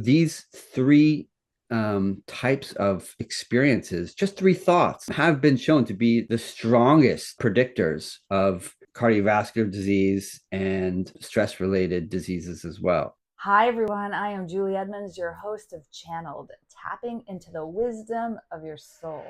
These three types of experiences, just three thoughts, have been shown to be the strongest predictors of cardiovascular disease and stress related diseases as well. Hi, everyone. I am Julie Edmonds, your host of Channeled, tapping into the wisdom of your soul.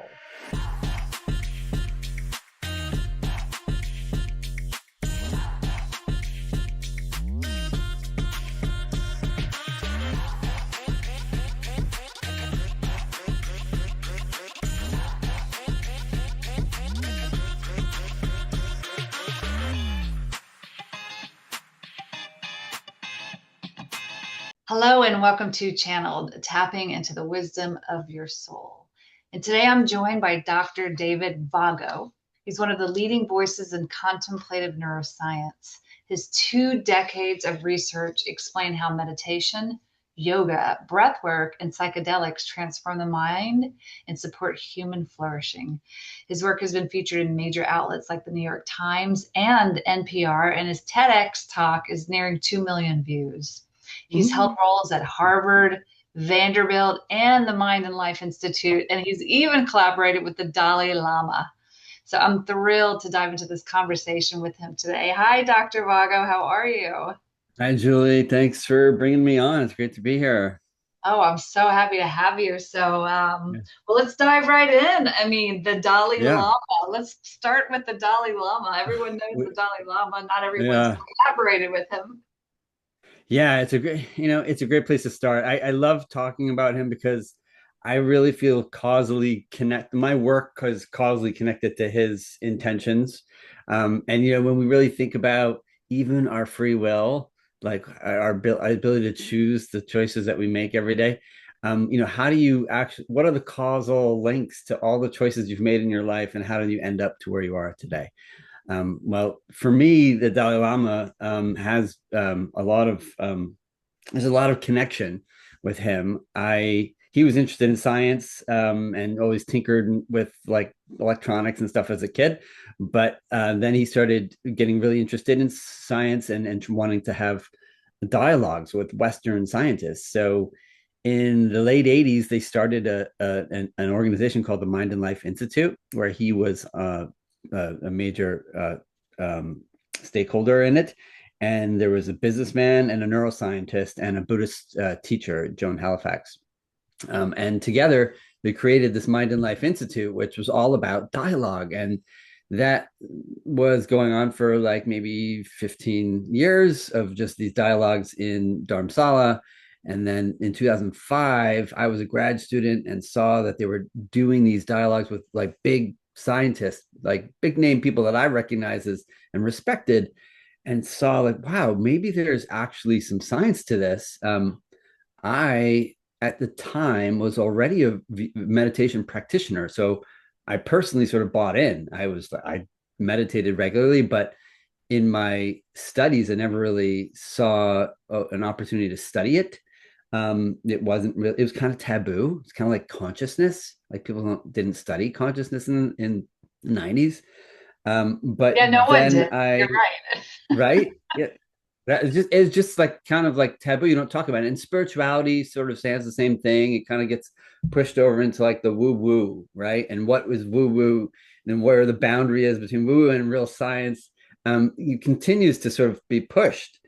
Hello, and welcome to Channeled, tapping into the wisdom of your soul. And today I'm joined by Dr. David Vago. He's one of the leading voices in contemplative neuroscience. His 2 decades of research explain how meditation, yoga, breathwork, and psychedelics transform the mind and support human flourishing. His work has been featured in major outlets like the New York Times and NPR, and his TEDx talk is nearing 2 million views. He's held roles at Harvard, Vanderbilt, and the Mind and Life Institute, and he's even collaborated with the Dalai Lama. So I'm thrilled to dive into this conversation with him today. Hi, Dr. Vago. How are you? Hi, Julie. Thanks for bringing me on. It's great to be here. Oh, I'm so happy to have you. So, Yeah. well, let's dive right in. I mean, the Dalai Yeah. Lama. Let's start with the Dalai Lama. Everyone knows the Dalai Lama. Not everyone's Yeah. collaborated with him. Yeah, it's a great place to start. I love talking about him because I really feel causally connect my work is causally connected to his intentions. And when we really think about even our free will, like our ability to choose the choices that we make every day, how do you actually, what are the causal links to all the choices you've made in your life, and how do you end up to where you are today? Well, for me, the Dalai Lama has a lot of there's a lot of connection with him. He was interested in science and always tinkered with like electronics and stuff as a kid, but then he started getting really interested in science and wanting to have dialogues with Western scientists. So in the late 80s, they started an organization called the Mind and Life Institute, where he was a major stakeholder in it. And there was a businessman and a neuroscientist and a Buddhist teacher, Joan Halifax. And together, they created this Mind and Life Institute, which was all about dialogue. And that was going on for like maybe 15 years of just these dialogues in Dharamsala. And then in 2005, I was a grad student and saw that they were doing these dialogues with like big scientists, like big name people that I recognize as and respected, and saw like, wow, maybe there's actually some science to this. I, at the time, was already a meditation practitioner. So I personally sort of bought in. I meditated regularly, but in my studies, I never really saw an opportunity to study it. It wasn't really, it was kind of taboo. It's kind of like consciousness. Like people didn't study consciousness in the 90s. But Yeah, no one then did. You're right. right? Yeah. It's just like kind of like taboo. You don't talk about it. And spirituality sort of stands the same thing. It kind of gets pushed over into like the woo woo, right? And what was woo woo, and where the boundary is between woo woo and real science, it continues to sort of be pushed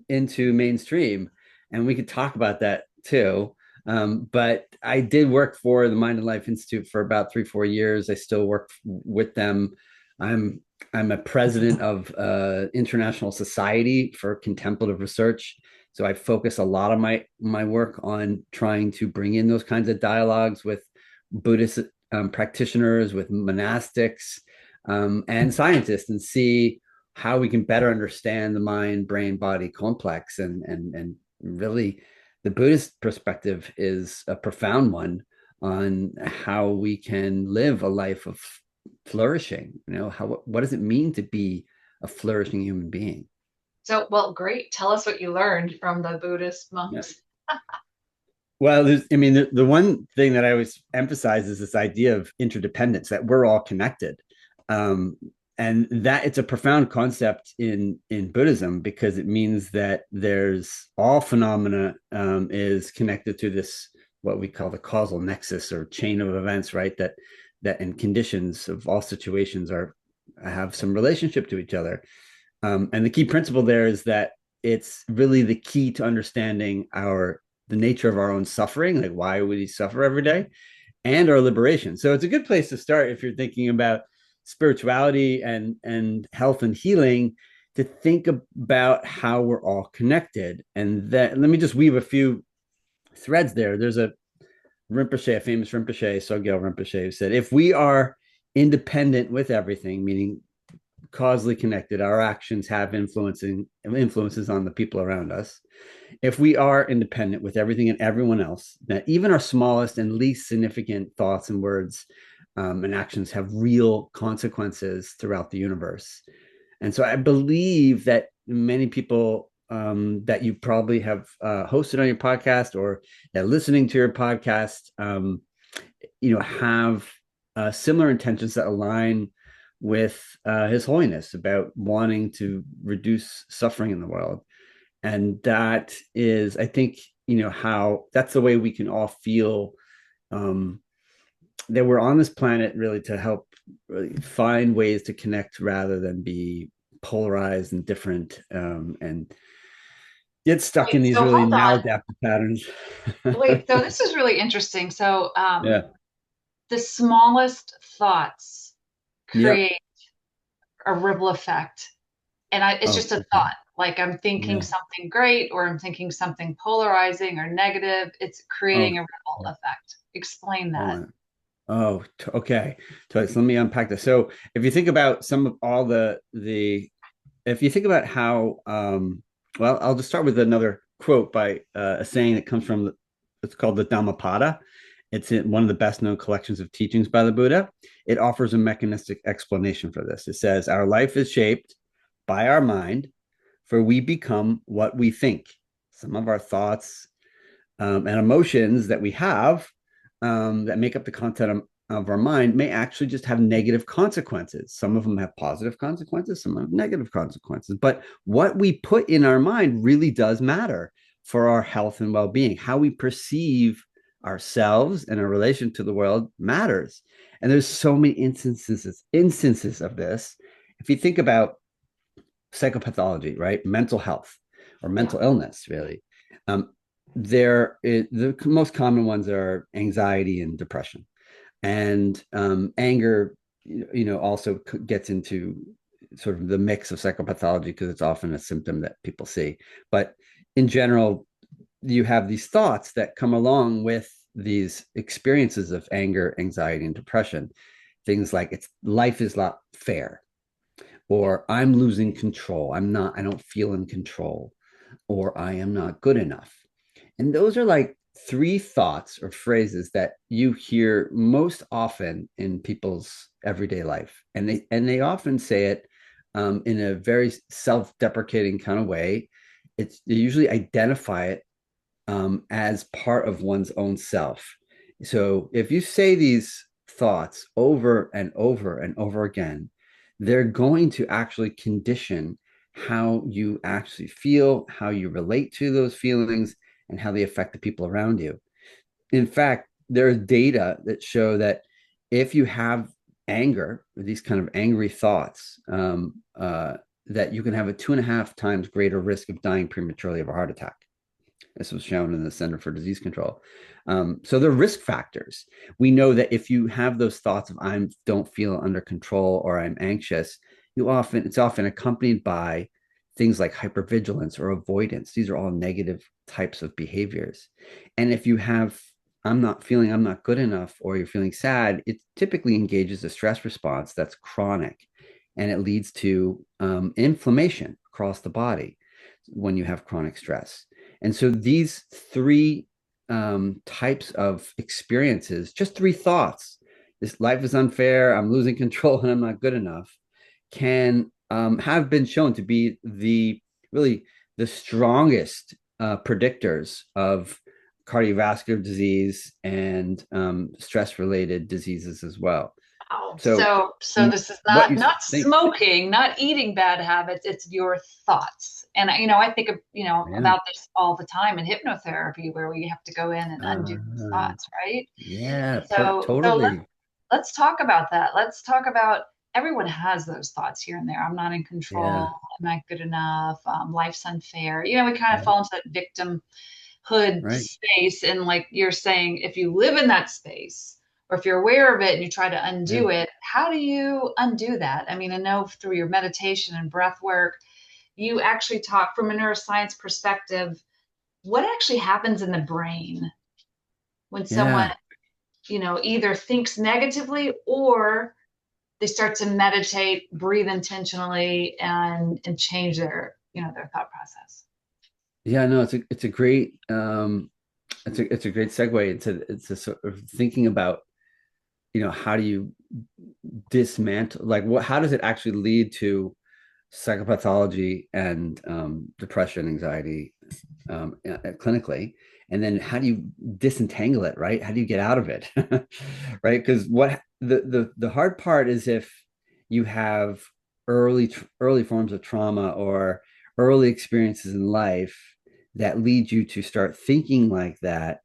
into mainstream. And we could talk about that too. But I did work for the Mind and Life Institute for about 3, 4 years. I still work with them. I'm I'm a president of International Society for Contemplative Research. So I focus a lot of my work on trying to bring in those kinds of dialogues with Buddhist practitioners, with monastics, and scientists, and see how we can better understand the mind, brain, body complex. And really, the Buddhist perspective is a profound one on how we can live a life of flourishing. What does it mean to be a flourishing human being? So, well, great. Tell us what you learned from the Buddhist Yeah. monks. Well, the one thing that I always emphasize is this idea of interdependence, that we're all connected. um, and that it's a profound concept in Buddhism, because it means that there's all phenomena is connected to this, what we call the causal nexus or chain of events, right? That and conditions of all situations are have some relationship to each other. And the key principle there is that it's really the key to understanding the nature of our own suffering, like why we suffer every day, and our liberation. So it's a good place to start if you're thinking about spirituality and health and healing, to think about how we're all connected. And that, let me just weave a few threads there. There's a Rinpoche, a famous Rinpoche, Sogyal Rinpoche, who said, if we are independent with everything, meaning causally connected, our actions have influences on the people around us. If we are independent with everything and everyone else, that even our smallest and least significant thoughts and words and actions have real consequences throughout the universe. And so I believe that many people that you probably have hosted on your podcast, or that listening to your podcast, have similar intentions that align with His Holiness about wanting to reduce suffering in the world. And that is, I think, how that's the way we can all feel um, that we're on this planet, really to help really find ways to connect rather than be polarized and different, and get stuck in Wait, these so really hold on. maladaptive patterns. Wait, so this is really interesting. So, Yeah. the smallest thoughts Yep. create a ripple effect. And it's Oh, just a okay. thought. Like I'm thinking Yeah. something great or I'm thinking something polarizing or negative. It's Oh, creating a ripple effect. Explain that. oh, oh, okay. So let me unpack this. So if you think about some of all if you think about how, well, I'll just start with another quote by a saying that comes from, it's called the Dhammapada. It's in one of the best known collections of teachings by the Buddha. It offers a mechanistic explanation for this. It says, our life is shaped by our mind, for we become what we think. Some of our thoughts and emotions that we have that make up the content of our mind may actually just have negative consequences. Some of them have positive consequences, some have negative consequences. But what we put in our mind really does matter for our health and well-being. How we perceive ourselves and our relation to the world matters. And there's so many instances of this. If you think about psychopathology, right? Mental health or Yeah. mental illness, really. The most common ones are anxiety and depression, and anger. Also gets into sort of the mix of psychopathology, because it's often a symptom that people see. But in general, you have these thoughts that come along with these experiences of anger, anxiety, and depression. Things like life is not fair, Yeah. or I'm losing control. I don't feel in control, or I am not good enough. And those are like three thoughts or phrases that you hear most often in people's everyday life. And they often say it in a very self-deprecating kind of way. They usually identify it as part of one's own self. So if you say these thoughts over and over and over again, they're going to actually condition how you actually feel, how you relate to those feelings, and how they affect the people around you. In fact, there's data that show that if you have anger, or these kind of angry thoughts, that you can have a 2.5 times greater risk of dying prematurely of a heart attack. This was shown in the Center for Disease Control. So the risk factors. We know that if you have those thoughts of I don't feel under control or I'm anxious, it's often accompanied by things like hypervigilance or avoidance. These are all negative types of behaviors. And if you have I'm not good enough, or you're feeling sad, it typically engages a stress response that's chronic, and it leads to inflammation across the body when you have chronic stress. And so these three types of experiences, just three thoughts, this life is unfair, I'm losing control, and I'm not good enough, can have been shown to be really the strongest predictors of cardiovascular disease and stress related diseases as well. Wow. So So this is what you not think, smoking, not eating bad habits, it's your thoughts. And I think of, yeah. about this all the time in hypnotherapy where we have to go in and undo these uh, thoughts, right? yeah, So totally. let's talk about that. Let's talk about everyone has those thoughts here and there. I'm not in control. Yeah, I'm not good enough. Life's unfair. We kind of yeah, fall into that victimhood right, space. And like you're saying, if you live in that space or if you're aware of it and you try to yeah, undo it, how do you undo that? I mean, I know through your meditation and breath work, you actually talk from a neuroscience perspective. What actually happens in the brain when someone, yeah. either thinks negatively or they start to meditate, breathe intentionally, and change their thought process. Yeah, no, it's a great it's a great segue into sort of thinking about, how do you dismantle, like, how does it actually lead to psychopathology and depression, anxiety, clinically, and then how do you disentangle it, right? How do you get out of it? Right, because what the hard part is if you have early forms of trauma or early experiences in life that lead you to start thinking like that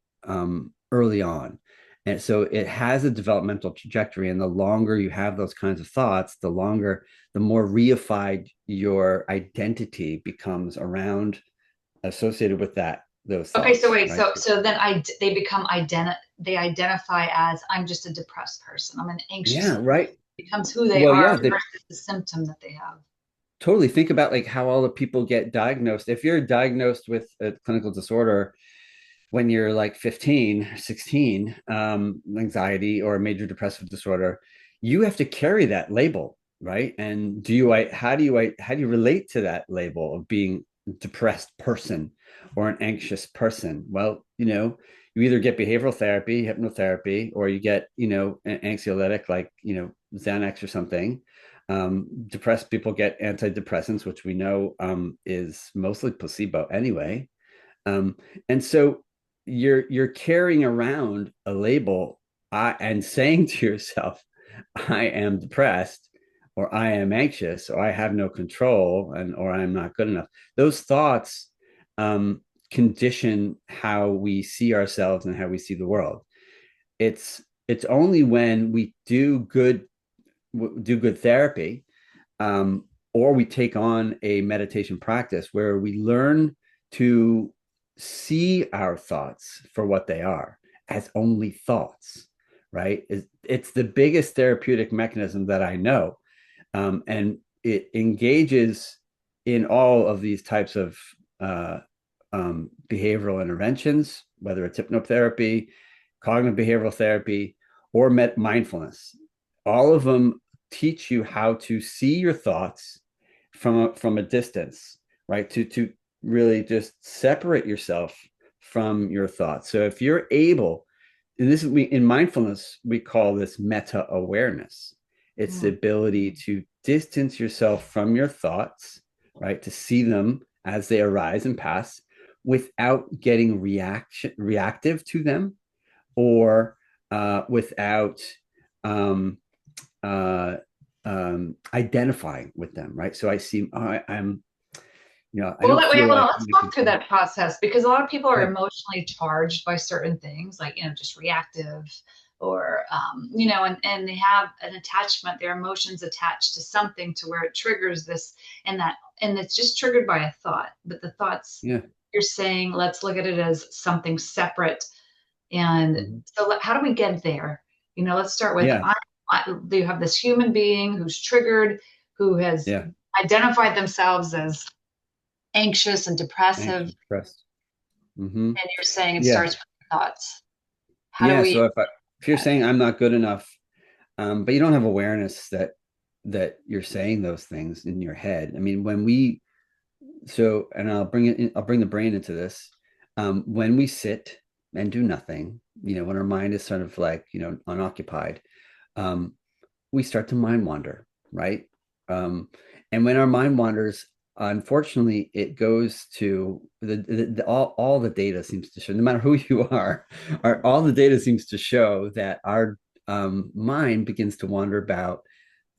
early on. And so it has a developmental trajectory, and the longer you have those kinds of thoughts, the more reified your identity becomes around, associated with those Okay, so thoughts, wait, right? so then they become they identify as I'm just a depressed person. I'm an anxious. Yeah, right. It becomes who they Well, are yeah, they versus the symptom that they have. totally think about like how all the people get diagnosed. If you're diagnosed with a clinical disorder when you're like 15, 16, anxiety or a major depressive disorder, you have to carry that label, right? And how do you relate to that label of being a depressed person or an anxious person? Well, you either get behavioral therapy, hypnotherapy, or you get, an anxiolytic like, Xanax or something. Depressed people get antidepressants, which we know is mostly placebo anyway. Um, and so you're carrying around a label, and saying to yourself, "I am depressed," or "I am anxious," or "I have no control," and or "I'm not good enough." Those thoughts um, condition how we see ourselves and how we see the world. It's only when we do good therapy, or we take on a meditation practice where we learn to see our thoughts for what they are, as only thoughts, right? It's the biggest therapeutic mechanism that I know. And it engages in all of these types of uh, behavioral interventions, whether it's hypnotherapy, cognitive behavioral therapy, or mindfulness. All of them teach you how to see your thoughts from a distance, right? To really just separate yourself from your thoughts. So if you're able, and this is in mindfulness, we call this meta awareness. It's the Mm. ability to distance yourself from your thoughts, right? To see them as they arise and pass without getting reactive to them, or without um, identifying with them, right? So I see, I'm, I Well, don't that way, feel like let's I'm in talk through control. that process because a lot of people are Yeah, emotionally charged by certain things, like just reactive, or and they have an attachment. Their emotions attached to something to where it triggers this and it's just triggered by a thought. But the thoughts yeah, you're saying, let's look at it as something separate. And mhm, so, how do we get there? Let's start with yeah, you have this human being who's triggered, who has yeah. identified themselves as anxious and depressive, Anxious, depressed. Hmm. and you're saying it Yeah, starts with thoughts. How do yeah. we? So if you're saying I'm not good enough, but you don't have awareness that you're saying those things in your head. I mean, and I'll bring the brain into this. When we sit and do nothing, when our mind is sort of like, unoccupied, um, we start to mind wander, right? Um, and when our mind wanders, unfortunately, it goes to all the data seems to show, no matter who you are, all the data seems to show that mind begins to wander about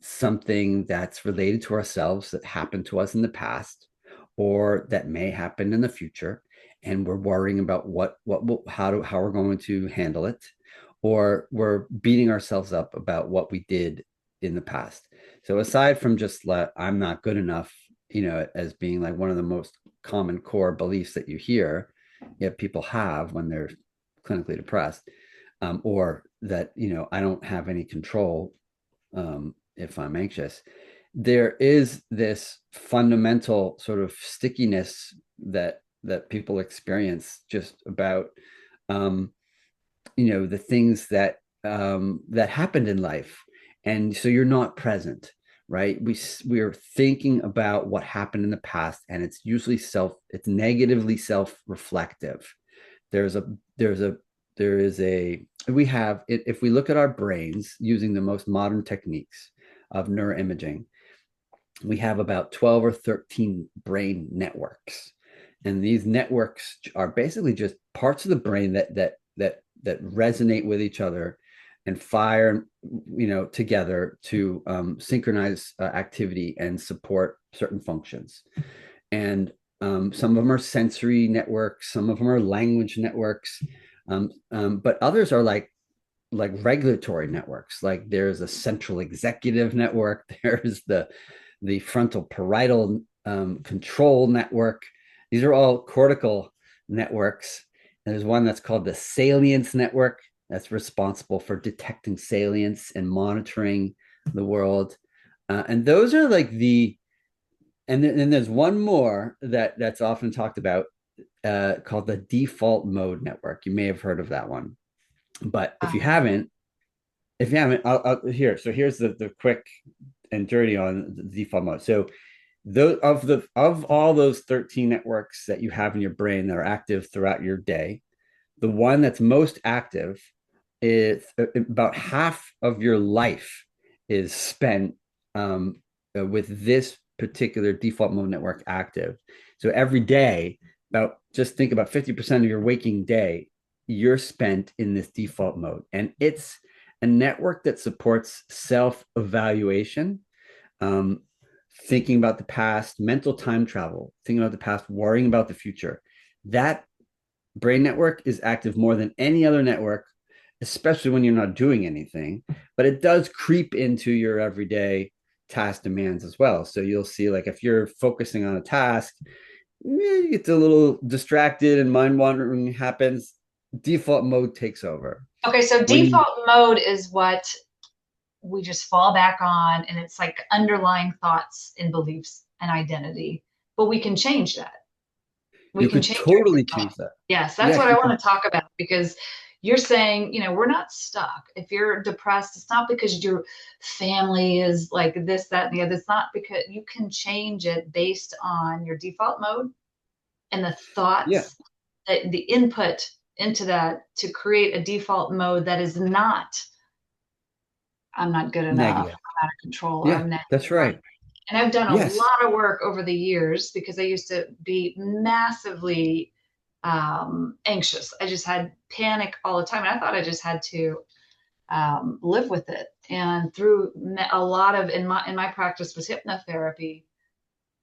something that's related to ourselves that happened to us in the past or that may happen in the future, and we're worrying about how we're going to handle it, or we're beating ourselves up about what we did in the past. So aside from just I'm not good enough, as being like one of the most common core beliefs that you hear, yet people have when they're clinically depressed, or that I don't have any control if I'm anxious. There is this fundamental sort of stickiness that people experience just about the things that happened in life, and so you're not present, right? We're thinking about what happened in the past, and it's negatively self-reflective. there's a there's a there is a we have it if we look at our brains using the most modern techniques of neuroimaging. We have about 12 or 13 brain networks, and these networks are basically just parts of the brain that resonate with each other and fire together to synchronize activity and support certain functions. And some of them are sensory networks, some of them are language networks, but others are like regulatory networks. Like there's a central executive network, there's the frontal parietal control network. These are all cortical networks. And there's one that's called the salience network that's responsible for detecting salience and monitoring the world. And those are like and then there's one more that's often talked about called the default mode network. You may have heard of that one, but if you haven't, here's the quick and dirty on the default mode. So of all those 13 networks that you have in your brain that are active throughout your day, the one that's most active is about half of your life is spent with this particular default mode network active. So every day, just think about 50% of your waking day, you're spent in this default mode. And it's a network that supports self-evaluation, um, thinking about the past, mental time travel, thinking about the past, worrying about the future. That brain network is active more than any other network, especially when you're not doing anything, but it does creep into your everyday task demands as well. So you'll see, like, if you're focusing on a task, you get a little distracted and mind wandering happens. Default mode takes over. Okay, so When you, default mode is what we just fall back on, and it's like underlying thoughts and beliefs and identity. But we can change that. We you can could change our totally default. change that. Yes, that's what Yes, I you want could. to talk about, because you're saying, we're not stuck. If you're depressed, it's not because your family is like this, that, and the other. It's not because you can change it based on your default mode and the Yeah, thoughts, the input into that to create a default mode that is not, I'm not good enough, negative. I'm out of control, Yeah, I'm negative. that's right. And I've done a Yes. lot of work over the years because I used to be massively anxious. I just had panic all the time. And I thought I just had to live with it. And through a lot of in my practice was hypnotherapy,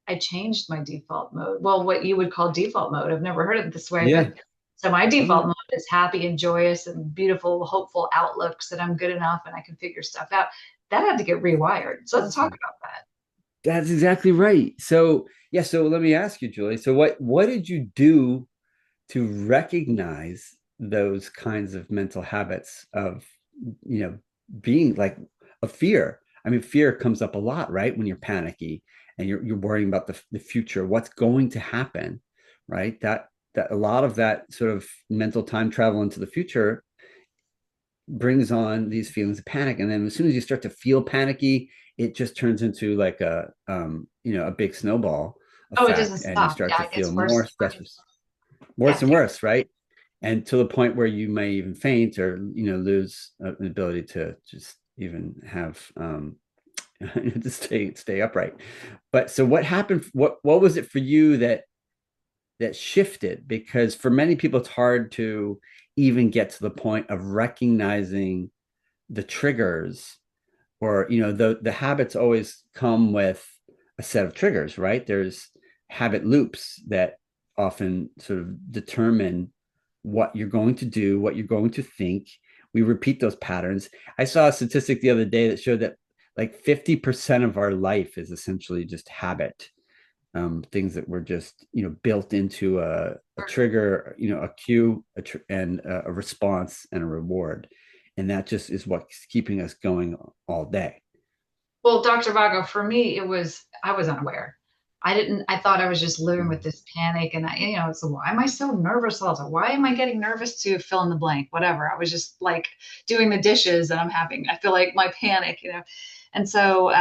I changed my default mode. Well, what you would call default mode. I've never heard it this way, Yeah. but so my Uh, default mode is happy and joyous and beautiful, hopeful outlooks that I'm good enough and I can figure stuff out. That had to get rewired. So let's talk awesome. about that. That's exactly right. So, yeah, so let me ask you, Julie. So what did you do to recognize those kinds of mental habits of, you know, being like a fear? I mean, fear comes up a lot, right? When you're panicky and you're worrying about the future, what's going to happen, right? That a lot of that sort of mental time travel into the future brings on these feelings of panic. And then as soon as you start to feel panicky, it just turns into like a big snowball Oh, it doesn't effect, and you stop. start Yeah, to it feel gets worse more and stress, worse. worse Yeah. and worse, right? And to the point where you may even faint or lose an ability to just even have to stay upright. But so what happened? What was it for you that shifted? Because for many people, it's hard to even get to the point of recognizing the triggers, or the habits always come with a set of triggers, right? There's habit loops that often sort of determine what you're going to do, what you're going to think. We repeat those patterns. I saw a statistic the other day that showed that like 50% of our life is essentially just habit, things that were just built into a trigger, a cue, and a response and a reward, and that just is what's keeping us going all day. Well, Dr. Vago, for me, I was unaware. I thought I was just living with this panic and so why am I so nervous all the time? Why am I getting nervous to fill in the blank? Whatever. I was just like doing the dishes and I feel like my panic. And so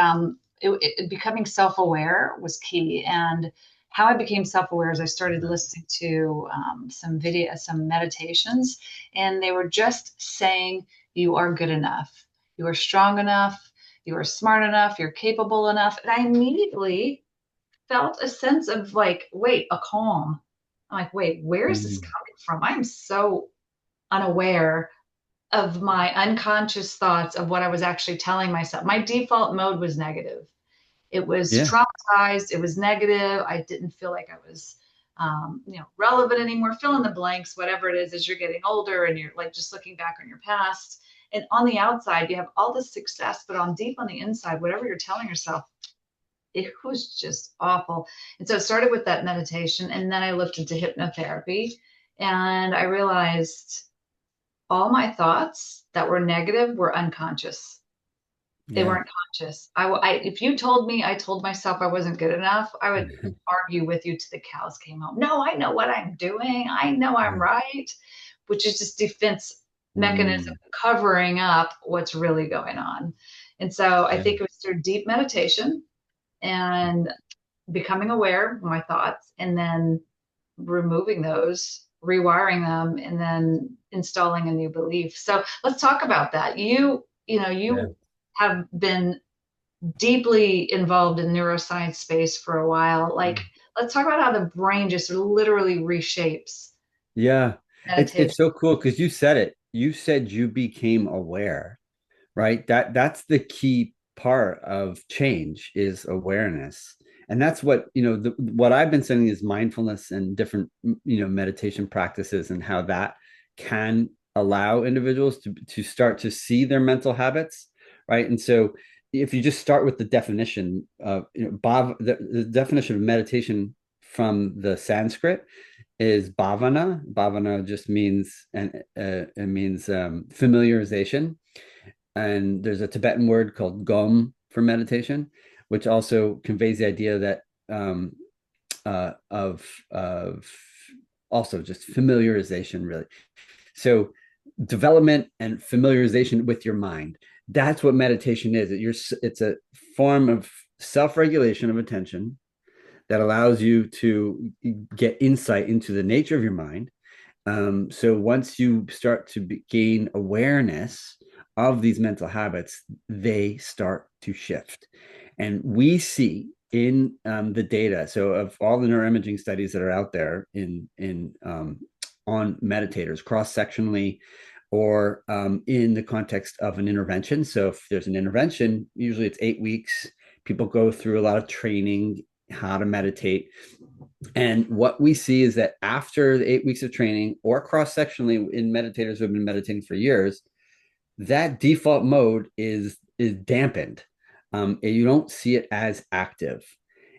becoming self-aware was key. And how I became self-aware is I started listening to some meditations, and they were just saying, you are good enough. You are strong enough. You are smart enough, you're capable enough. And I immediately felt a sense of like, wait, a calm. I'm like, wait, where is this Mm. coming from? I'm so unaware of my unconscious thoughts of what I was actually telling myself. My default mode was negative. It was Yeah. traumatized. It was negative. I didn't feel like I was, relevant anymore. Fill in the blanks, whatever it is, as you're getting older and you're like just looking back on your past. And on the outside, you have all this success, but on the inside, whatever you're telling yourself, it was just awful. And so it started with that meditation, and then I looked into hypnotherapy, and I realized all my thoughts that were negative were unconscious. They Yeah. weren't conscious. If you told me I told myself I wasn't good enough, I would argue with you till the cows came home. No, I know what I'm doing. I know I'm Yeah. right, which is just defense mechanism Mm. covering up what's really going on. And so I Yeah. think it was through deep meditation and becoming aware of my thoughts, and then removing those, rewiring them, and then installing a new belief. So let's talk about that. Yeah. You have been deeply involved in neuroscience space for a while. Like, let's talk about how the brain just literally reshapes Yeah. It's meditation. so cool because you said it. You said you became aware, right? That's the key part of change is awareness. And that's what, what I've been saying is mindfulness and different, meditation practices, and how that can allow individuals to start to see their mental habits, right? And so if you just start with the definition of, the definition of meditation from the Sanskrit is bhavana. Bhavana just means, and it means familiarization. And there's a Tibetan word called gom for meditation, which also conveys the idea that of also just familiarization, really. So development and familiarization with your mind. That's what meditation is. It's a form of self-regulation of attention that allows you to get insight into the nature of your mind. So once you start to gain awareness of these mental habits, they start to shift. And we see in the data, so of all the neuroimaging studies that are out there on meditators cross-sectionally, or in the context of an intervention. So if there's an intervention, usually it's 8 weeks. People go through a lot of training how to meditate. And what we see is that after the 8 weeks of training, or cross-sectionally in meditators who have been meditating for years, that default mode is dampened. You don't see it as active.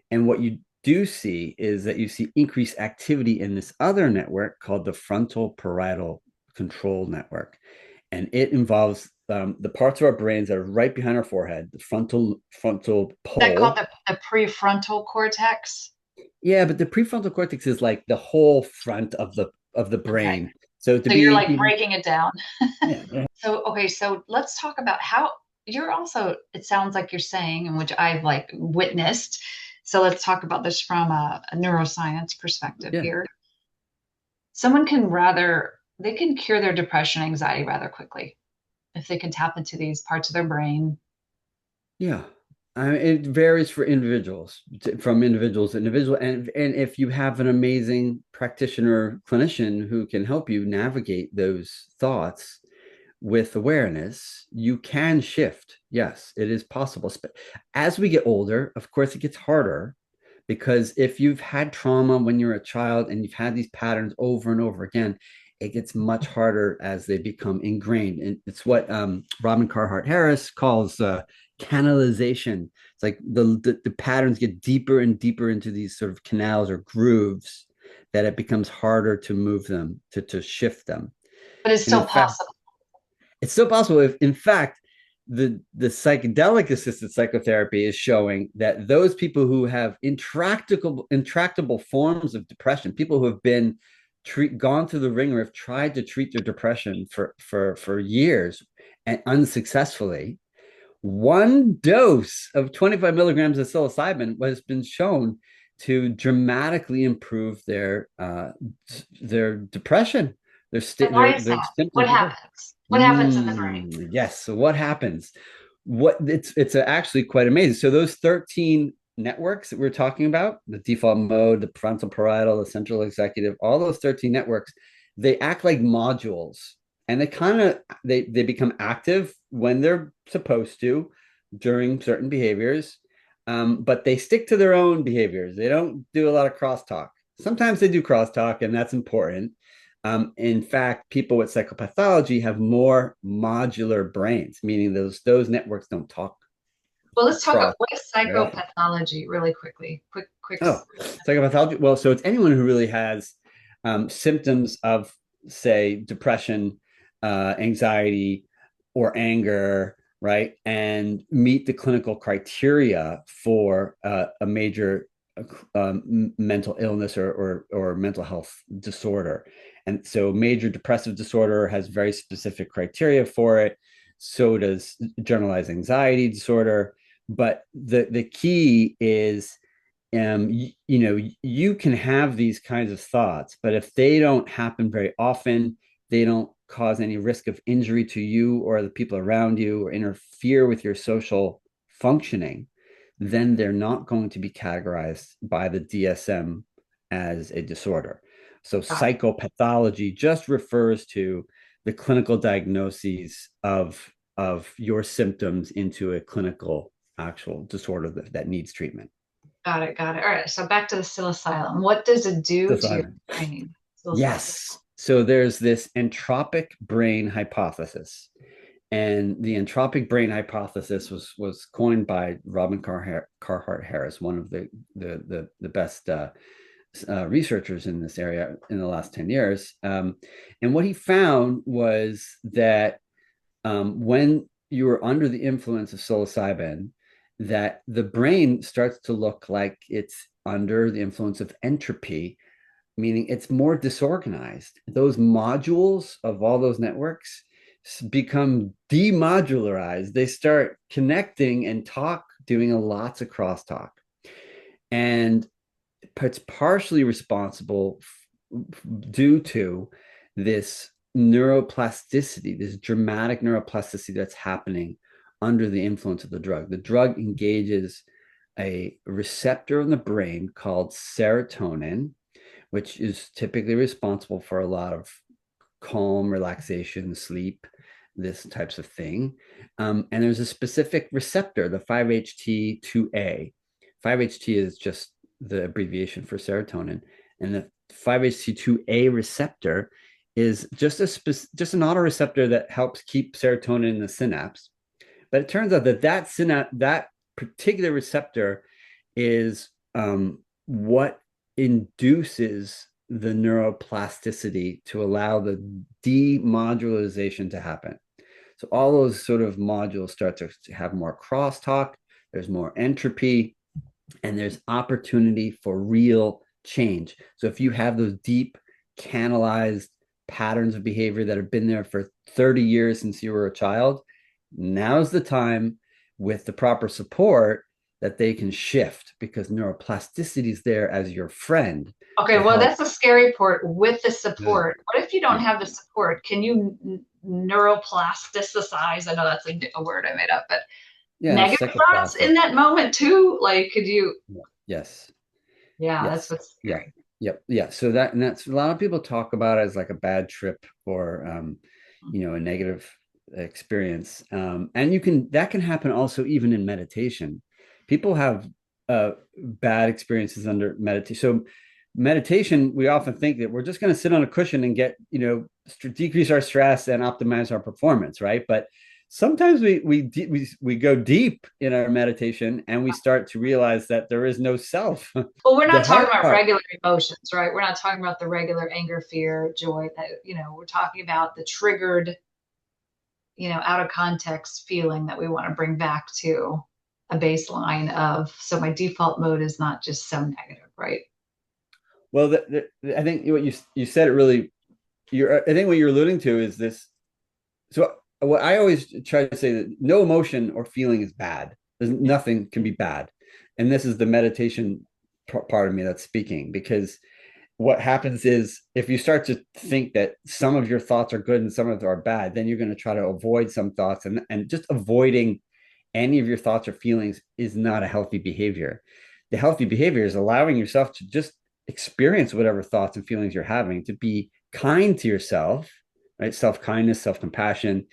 And what you do see is that you see increased activity in this other network called the frontal parietal control network. And it involves the parts of our brains that are right behind our forehead, the frontal That called pole. the prefrontal cortex. Yeah, but the prefrontal cortex is like the whole front of the Okay. brain. So to So you're be like even, breaking it down. yeah, yeah, So, okay, so let's talk about how you're also, it sounds like you're saying, and which I've like witnessed. So let's talk about this from a neuroscience perspective yeah, here. They can cure their depression, anxiety rather quickly if they can tap into these parts of their brain. yeah. I mean, it varies for individuals, from individuals to individual, and if you have an amazing practitioner clinician who can help you navigate those thoughts, with awareness, you can shift. Yes, it is possible. As we get older, of course, it gets harder because if you've had trauma when you're a child and you've had these patterns over and over again, it gets much harder as they become ingrained. And it's what Robin Carhart Harris calls canalization. It's like the patterns get deeper and deeper into these sort of canals or grooves that it becomes harder to move them, to shift them. But it's And in still fact, possible. it's still possible if, in fact, the psychedelic assisted psychotherapy is showing that those people who have intractable forms of depression, people who have been gone through the ringer, have tried to treat their depression for years and unsuccessfully, one dose of 25 milligrams of psilocybin has been shown to dramatically improve their depression, And why is their that? What symptoms of depression. happens? What happens in the brain? Yes. So what happens? What it's actually quite amazing. So those 13 networks that we're talking about, the default mode, the frontal parietal, the central executive, all those 13 networks, they act like modules, and they become active when they're supposed to during certain behaviors, but they stick to their own behaviors. They don't do a lot of crosstalk. Sometimes they do crosstalk, and that's important. In fact, people with psychopathology have more modular brains, meaning those networks don't talk Well, let's talk about across what is very often. psychopathology really quickly. Quick. Oh, psychopathology. Well, so it's anyone who really has symptoms of, say, depression, anxiety, or anger, right? And meet the clinical criteria for a major mental illness or mental health disorder. And so, major depressive disorder has very specific criteria for it. So does generalized anxiety disorder. But the key is you can have these kinds of thoughts, but if they don't happen very often, they don't cause any risk of injury to you or the people around you or interfere with your social functioning, then they're not going to be categorized by the DSM as a disorder. So Got it. psychopathology just refers to the clinical diagnoses of your symptoms into a clinical actual disorder that needs treatment. Got it. Got it. All right. So back to the psilocybin. What does it do to your Psilocybin. brain? Psilocybin. Yes. So there's this entropic brain hypothesis. And the entropic brain hypothesis was coined by Robin Carhart Harris, one of the best researchers in this area in the last 10 years. And what he found was that when you are under the influence of psilocybin, that the brain starts to look like it's under the influence of entropy, meaning it's more disorganized. Those modules of all those networks become demodularized. They start connecting and doing lots of crosstalk. And it's partially responsible due to this neuroplasticity, this dramatic neuroplasticity that's happening under the influence of the drug. The drug engages a receptor in the brain called serotonin, which is typically responsible for a lot of calm, relaxation, sleep, this types of thing. And there's a specific receptor, the 5-HT2A. 5-HT is just the abbreviation for serotonin, and the 5-HT2A receptor is just an autoreceptor that helps keep serotonin in the synapse. But it turns out that particular receptor is what induces the neuroplasticity to allow the demodularization to happen. So all those sort of modules start to have more crosstalk, there's more entropy, and there's opportunity for real change. So if you have those deep canalized patterns of behavior that have been there for 30 years since you were a child, now's the time with the proper support that they can shift, because neuroplasticity is there as your friend Okay. to Well, help. that's the scary part with the Yeah. support. What if you don't Yeah. have the support? Can you neuroplasticize? I know that's a word I made up, but Yeah, negative thoughts psychoplastic. in that moment too? Like, could you? Yes. Yeah, that's Yes. what's Yeah. scary. Yep. Yeah. So that's a lot of people talk about it as like a bad trip or a negative experience. And that can happen also even in meditation. People have bad experiences under meditation. So meditation, we often think that we're just going to sit on a cushion and get, decrease our stress and optimize our performance, right? But sometimes we go deep in our meditation and we start to realize that there is no self. Well, we're The not talking hard about part. regular emotions, right? We're not talking about the regular anger, fear, joy. That we're talking about the triggered, out of context feeling that we want to bring back to a baseline of. So my default mode is not just so negative, right? Well, I think what you said it really. I think what you're alluding to is this. So what I always try to say that no emotion or feeling is bad. There's nothing can be bad, and this is the meditation part of me that's speaking, because what happens is if you start to think that some of your thoughts are good and some of them are bad, then you're going to try to avoid some thoughts, and just avoiding any of your thoughts or feelings is not a healthy behavior. The healthy behavior is allowing yourself to just experience whatever thoughts and feelings you're having, to be kind to yourself, right? Self-kindness, self-compassion,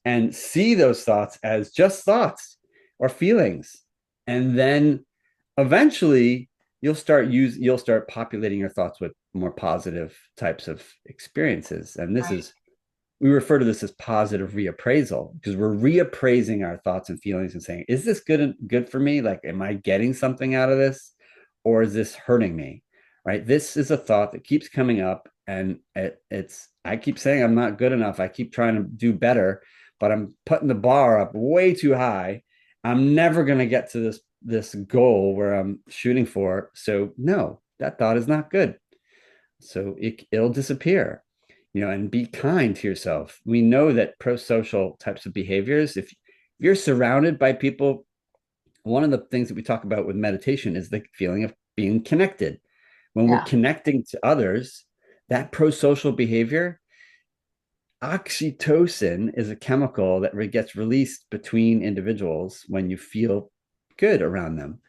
and see those thoughts as just thoughts or feelings. And then eventually you'll start populating your thoughts with more positive types of experiences. And this Right. is we refer to this as positive reappraisal, because we're reappraising our thoughts and feelings and saying, is this good for me? Like, am I getting something out of this, or is this hurting me? Right? This is a thought that keeps coming up, and it's I keep saying I'm not good enough. I keep trying to do better, but I'm putting the bar up way too high. I'm never going to get to this goal where I'm shooting for. So no, that thought is not good. So it'll disappear, and be kind to yourself. We know that pro-social types of behaviors, if you're surrounded by people, one of the things that we talk about with meditation is the feeling of being connected. When we're Yeah. connecting to others, that pro-social behavior, oxytocin is a chemical that gets released between individuals when you feel good around them.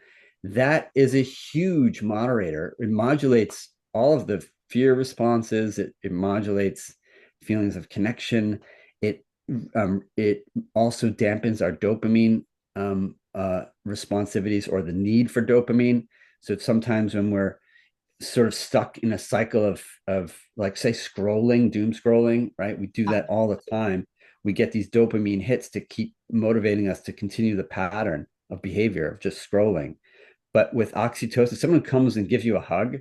That is a huge moderator. It modulates all of the fear responses. It modulates feelings of connection. It also dampens our dopamine responsivities, or the need for dopamine. So sometimes when we're sort of stuck in a cycle of like, say, doom scrolling, right? We do that all the time. We get these dopamine hits to keep motivating us to continue the pattern of behavior of just scrolling. But with oxytocin, someone comes and gives you a hug,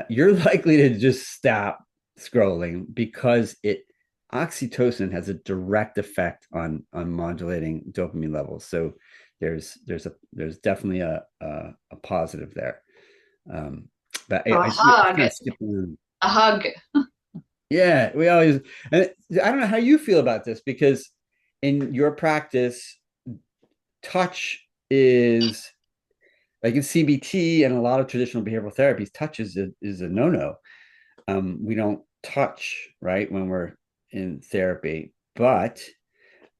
you're likely to just stop scrolling, because it oxytocin has a direct effect on modulating dopamine levels. So there's definitely a positive there. Um, but So a I hug, kind of skip around. a hug. Yeah, we always. And I don't know how you feel about this, because in your practice, touch is like in CBT and a lot of traditional behavioral therapies, touch is a no-no. We don't touch, right, when we're in therapy, but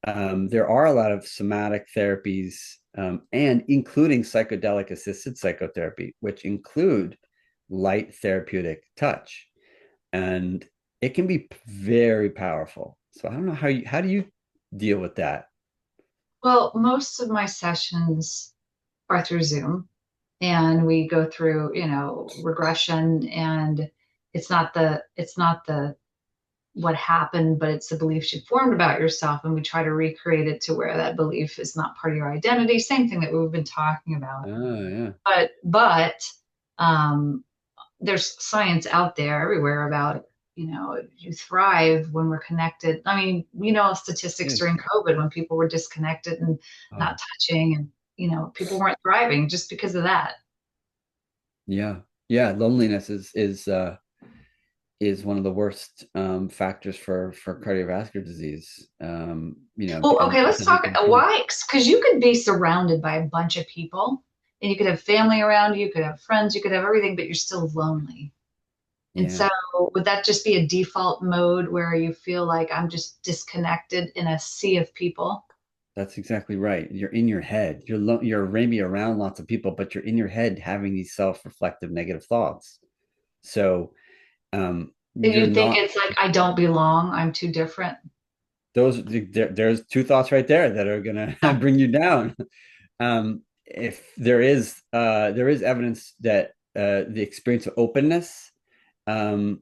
there are a lot of somatic therapies, and including psychedelic assisted psychotherapy, which include light therapeutic touch, and it can be very powerful. So I don't know how do you deal with that? Well, most of my sessions are through Zoom, and we go through, regression, and it's not the what happened, but it's the beliefs you formed about yourself, and we try to recreate it to where that belief is not part of your identity. Same thing that we've been talking about. Oh, yeah. But um, there's science out there everywhere about, you thrive when we're connected. I mean, statistics Yeah. during COVID when people were disconnected and Oh, not touching, and people weren't thriving just because of that. yeah. Yeah. Loneliness is one of the worst factors for cardiovascular disease. Well, And okay, let's because talk why, because you could be surrounded by a bunch of people, and you could have family around you, you could have friends, you could have everything, but you're still lonely. And yeah, so would that just be a default mode where you feel like I'm just disconnected in a sea of people? that's exactly right. You're in your head. You're maybe around lots of people, but you're in your head having these self-reflective negative thoughts. So And you're you think not. it's like I don't belong, I'm too different. there's two thoughts right there that are gonna Yeah. bring you down. If there is evidence that the experience of openness um,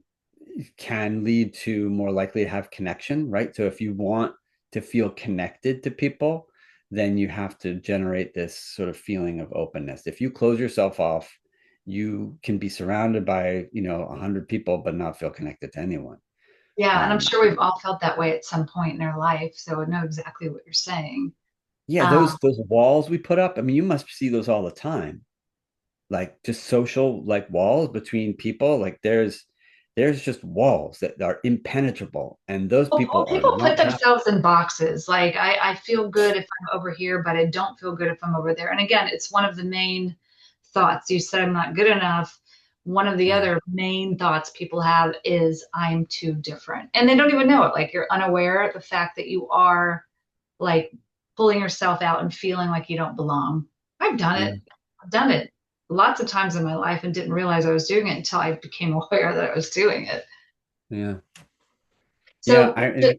can lead to more likely to have connection, right? So if you want to feel connected to people, then you have to generate this sort of feeling of openness. If you close yourself off, you can be surrounded by 100 people but not feel connected to anyone. Yeah, and I'm um, sure we've all felt that way at some point in our life, so I know exactly what you're saying. yeah, Um, those walls we put up, I mean, you must see those all the time, like just social like walls between people. Like there's just walls that are impenetrable, and those well, people are people put not happy. themselves in boxes. Like I feel good if I'm over here, but I don't feel good if I'm over there. And again, it's one of the main thoughts. You said I'm not good enough. One of the Yeah, other main thoughts people have is I'm too different. And they don't even know it. Like you're unaware of the fact that you are like pulling yourself out and feeling like you don't belong. I've done yeah, it. I've done it lots of times in my life and didn't realize I was doing it until I became aware that I was doing it. yeah, yeah. So,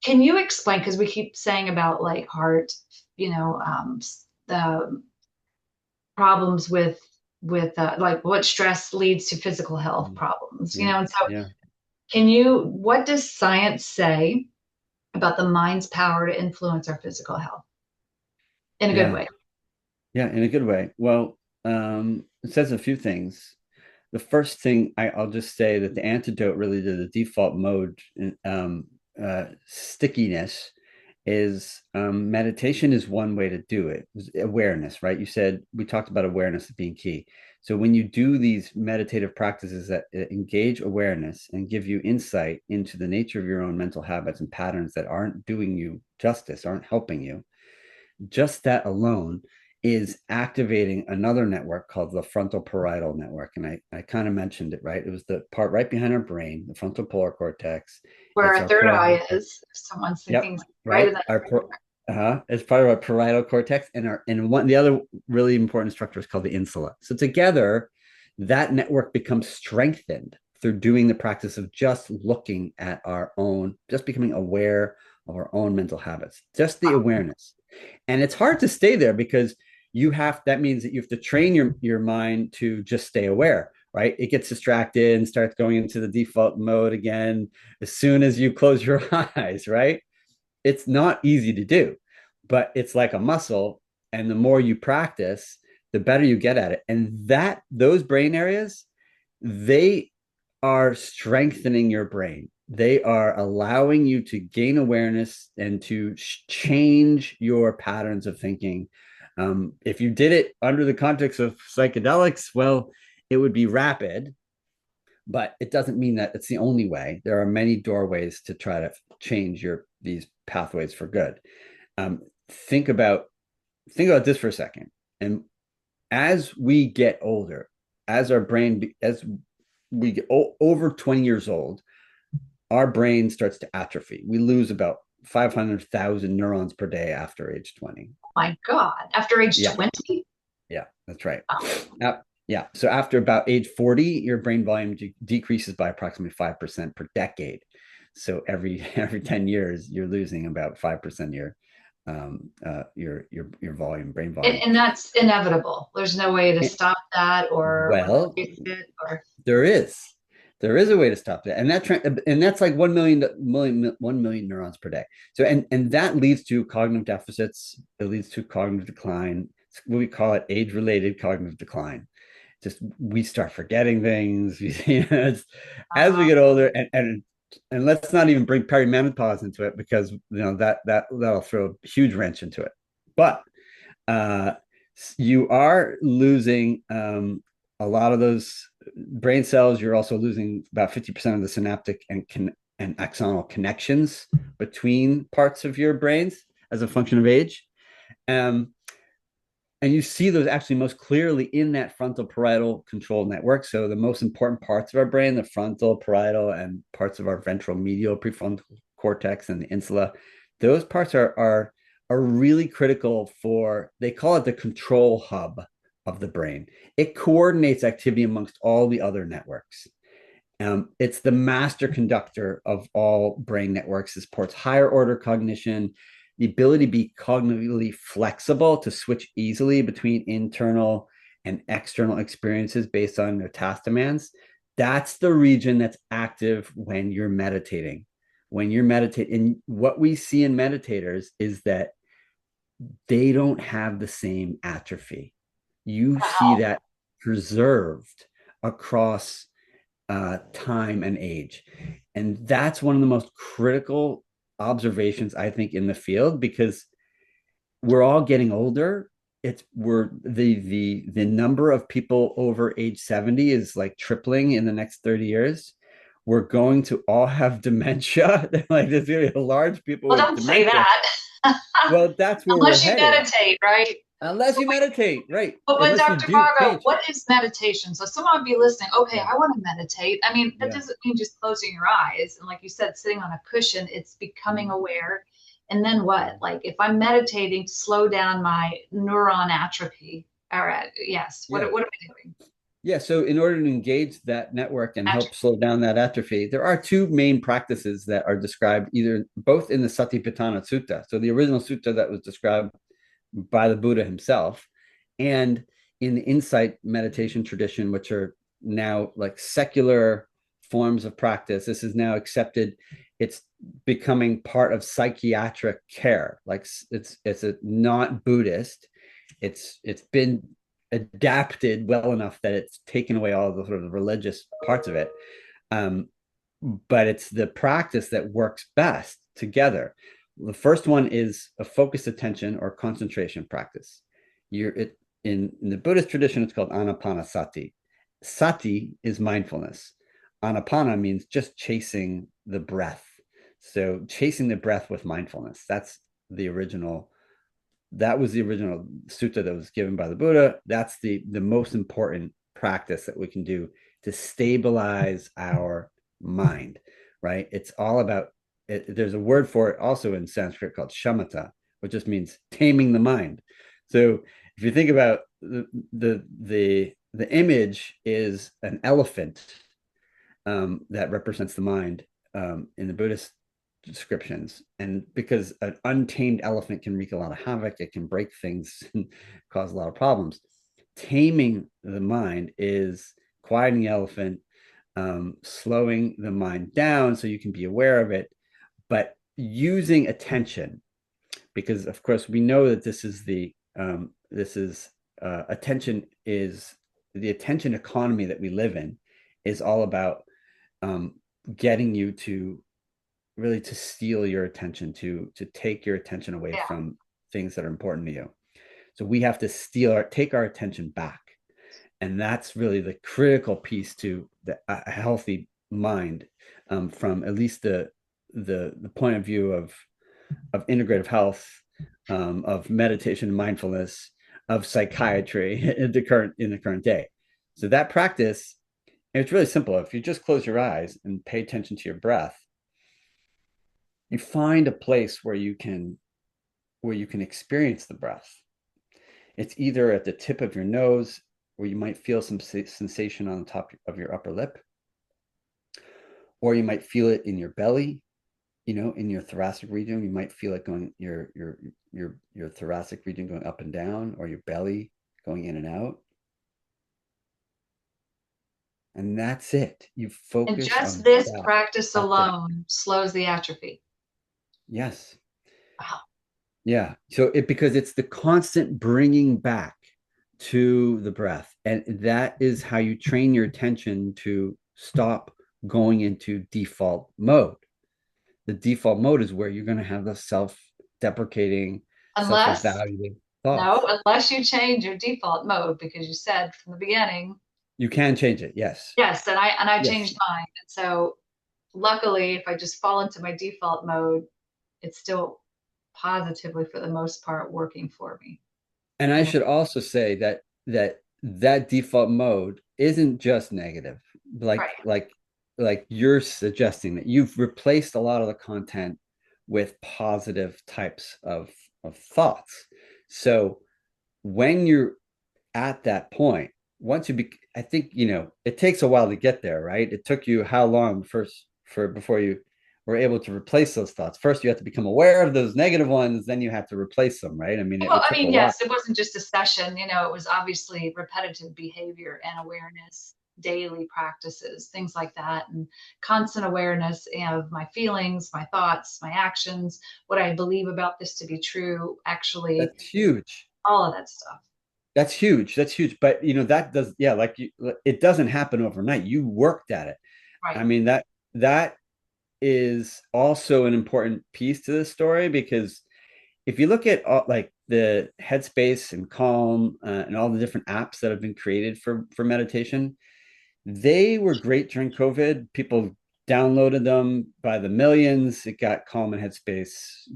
can you explain? Because we keep saying about like heart, the problems with like what stress leads to physical health problems. Yeah, And so, yeah, what does science say about the mind's power to influence our physical health in a good yeah, way? yeah, in a good way. Well, it says a few things. The first thing I'll just say that the antidote really to the default mode stickiness is meditation is one way to do it. Awareness, right? You said we talked about awareness as being key. So when you do these meditative practices that engage awareness and give you insight into the nature of your own mental habits and patterns that aren't doing you justice, aren't helping you, just that alone is activating another network called the frontal parietal network. And I kind of mentioned it, right? It was the part right behind our brain, the frontal polar cortex. Where It's our our third parietal. eye is, if someone's Yep, thinking right in right. that. It's part of our parietal cortex, and one the other really important structure is called the insula. So together, that network becomes strengthened through doing the practice of just looking at our own, just becoming aware of our own mental habits, just the awareness. And it's hard to stay there because that means that you have to train your mind to just stay aware, right? It gets distracted and starts going into the default mode again as soon as you close your eyes, right? It's not easy to do, but it's like a muscle. And the more you practice, the better you get at it. And those brain areas, they are strengthening your brain. They are allowing you to gain awareness and to change your patterns of thinking. If you did it under the context of psychedelics, well, it would be rapid, but it doesn't mean that it's the only way. There are many doorways to try to change these pathways for good. Um, think about think about this for a second. And as we get older, as we get over 20 years old, our brain starts to atrophy. We lose about 500,000 neurons per day after age 20. My God, after age Yeah, 20? yeah, that's right. Yeah. So after about age 40, your brain volume decreases by approximately 5% per decade. So every 10 years, you're losing about 5% of your volume, brain volume. And that's inevitable. There's no way to It, stop that or well, replace it or there is. There is a way to stop that, and that's like 1 million neurons per day. So and that leads to cognitive deficits. It leads to cognitive decline. We call it age-related cognitive decline. Just we start forgetting things. As we uh, get older, and let's not even bring perimenopause into it because that'll throw a huge wrench into it. But uh, you are losing a lot of those brain cells. You're also losing about 50% of the synaptic and axonal connections between parts of your brains as a function of age. Um, and you see those actually most clearly in that frontal parietal control network. So the most important parts of our brain, the frontal, parietal, and parts of our ventral medial prefrontal cortex and the insula, those parts are really critical for, they call it the control hub of the brain. It coordinates activity amongst all the other networks. It's the master conductor of all brain networks. It supports higher order cognition, the ability to be cognitively flexible, to switch easily between internal and external experiences based on their task demands. That's the region that's active when you're meditating. When you're meditating, and what we see in meditators is that they don't have the same atrophy. You see Wow. that preserved across time and age. And that's one of the most critical observations, I think, in the field, because we're all getting older. We're the number of people over age 70 is like tripling in the next 30 years. We're going to all have dementia. Like there's going to be large people Well, with don't say dementia. that. Well, that's where we're Unless you headed. meditate, right? Unless So, you meditate, right? but Unless you Dr. do Vago, change. what is meditation? So someone would be listening, okay, Yeah. I want to meditate. I mean, that Yeah. doesn't mean just closing your eyes. And like you said, sitting on a cushion, it's becoming aware. And then what? Like if I'm meditating to slow down my neuron atrophy, all right, yes, Yeah. what am I doing? Yeah, so in order to engage that network and help Atrophy. slow down that atrophy, there are two main practices that are described either both in the Satipatthana Sutta, so the original sutta that was described by the Buddha himself, and in the insight meditation tradition, which are now like secular forms of practice. This is now accepted. It's becoming part of psychiatric care. Like it's a not Buddhist. It's been adapted well enough that it's taken away all the sort of religious parts of it. Um, but it's the practice that works best together. The first one is a focused attention or concentration practice. In the Buddhist tradition, it's called anapanasati. Sati is mindfulness. Anapana means just chasing the breath. So chasing the breath with mindfulness. The original that was the original sutta that was given by the Buddha. That's the most important practice that we can do to stabilize our mind, right? It's all about it. There's a word for it also in Sanskrit called shamatha, which just means taming the mind. So if you think about the image is an elephant that represents the mind in the Buddhist descriptions. And because an untamed elephant can wreak a lot of havoc, it can break things and cause a lot of problems. Taming the mind is quieting the elephant, slowing the mind down so you can be aware of it, but using attention, because of course we know that this is attention is the attention economy that we live in is all about um, getting you to really to steal your attention, to take your attention away Yeah. from things that are important to you. So we have to take our attention back, and that's really the critical piece to a healthy mind, from at least the point of view of integrative health, of meditation and mindfulness, of psychiatry in the current day. So that practice, it's really simple. If you just close your eyes and pay attention to your breath, you find a place where you can experience the breath. It's either at the tip of your nose, where you might feel some sensation on the top of your upper lip, or you might feel it in your belly, in your thoracic region. You might feel it going your thoracic region going up and down, or your belly going in and out. And that's it. You And focus just on this that. practice That's it. alone slows the atrophy. Yes. Wow. Yeah. So because it's the constant bringing back to the breath. And that is how you train your attention to stop going into default mode. The default mode is where you're going to have the self-deprecating, Unless, self-evaluating no, thoughts. unless you change your default mode, because you said from the beginning, You can change it. Yes. yes, and I Yes. changed mine. And so luckily, if I just fall into my default mode, it's still positively for the most part working for me. And I And should also say that default mode isn't just negative. Like right. like like you're suggesting that you've replaced a lot of the content with positive types of thoughts. So when you're at that point, once you be, I think, it takes a while to get there, right? It took you how long first for before you were able to replace those thoughts? First, you have to become aware of those negative ones, then you have to replace them, right? I mean, Well, it I took a mean, while. yes, it wasn't just a session, it was obviously repetitive behavior and awareness, daily practices, things like that, and constant awareness of my feelings, my thoughts, my actions, what I believe about this to be true, actually, That's huge. all of that stuff. That's huge. That's huge. But that does, yeah, it doesn't happen overnight. You worked at it. I Right. mean, that is also an important piece to this story because if you look at like the Headspace and Calm and all the different apps that have been created for meditation, they were great during COVID. People downloaded them by the millions. It got Calm and Headspace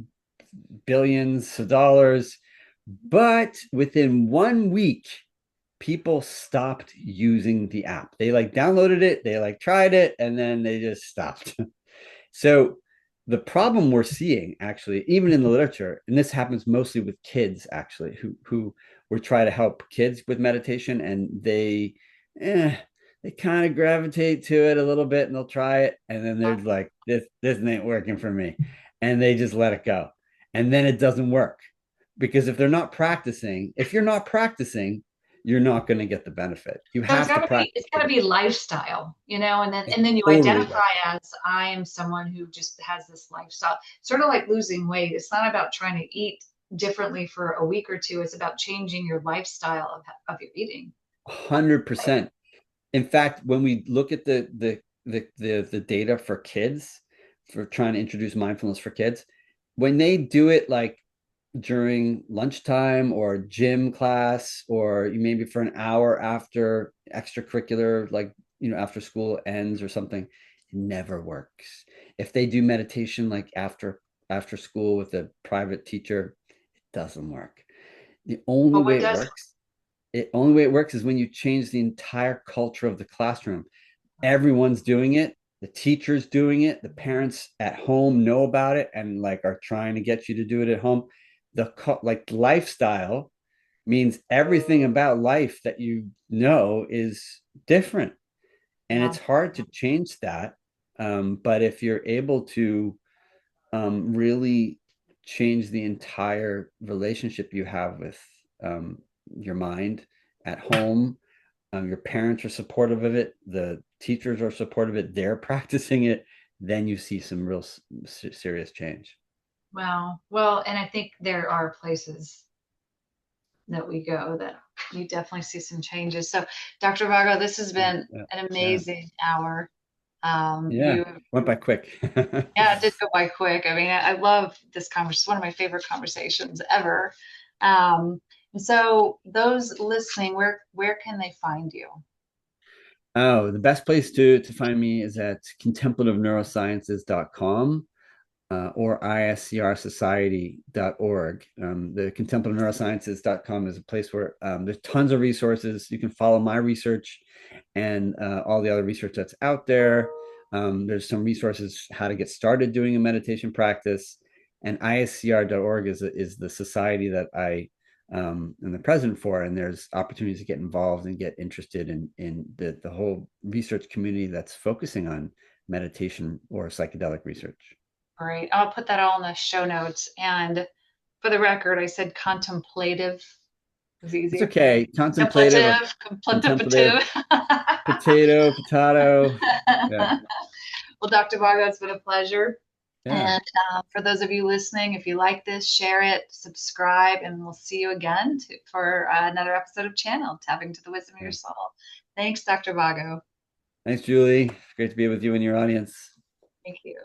billions of dollars. But within 1 week, people stopped using the app. They like downloaded it, they like tried it, and then they just stopped. So the problem we're seeing actually, even in the literature, and this happens mostly with kids actually, who we're trying to help kids with meditation, and they kind of gravitate to it a little bit, and they'll try it, and then they're like, this ain't working for me, and they just let it go, and then it doesn't work because if you're not practicing, you're not going to get the benefit. You So it's have got to to be practice. it's got to be lifestyle, and then you Totally identify like as I am someone who just has this lifestyle. Sort of like losing weight. It's not about trying to eat differently for a week or two. It's about changing your lifestyle of your eating. 100%. In fact, when we look at the data for kids for trying to introduce mindfulness for kids, when they do it like during lunchtime or gym class or maybe for an hour after extracurricular, like after school ends or something, it never works. If they do meditation like after school with a private teacher, it doesn't work. The only But way what it does works it only way it works is when you change the entire culture of the classroom. Everyone's doing it. The teacher's doing it. The parents at home know about it and like are trying to get you to do it at home. The like lifestyle means everything about life that is different, and yeah. it's hard to change that. But if you're able to really change the entire relationship you have with your mind at home. Your parents are supportive of it. The teachers are supportive of it. They're practicing it. Then you see some real serious change. Wow. Well, and I think there are places that we go that you definitely see some changes. So, Dr. Vago, this has been Yeah, an yeah, amazing hour. yeah. You Went by quick. Yeah, it did go by quick. I mean, I love this conversation. It's one of my favorite conversations ever. Um, and so those listening, where can they find you? Oh, the best place to find me is at contemplativeneurosciences.com. Or iscrsociety.org. The contemplativeneurosciences.com is a place where there's tons of resources. You can follow my research and all the other research that's out there. There's some resources how to get started doing a meditation practice. And iscr.org is the society that I am the president for. And there's opportunities to get involved and get interested in the whole research community that's focusing on meditation or psychedelic research. Great. I'll put that all in the show notes. And for the record, I said contemplative. It was It's easier. okay. Contemplative or Contemplative, contemplative, contemplative. potato. Yeah. Well, Dr. Varga, it's been a pleasure. Yeah. And for those of you listening, if you like this, share it, subscribe, and we'll see you again for another episode of Channel, Tapping to the Wisdom of Your Yeah. Soul. Thanks, Dr. Vago. Thanks, Julie. Great to be with you and your audience. Thank you.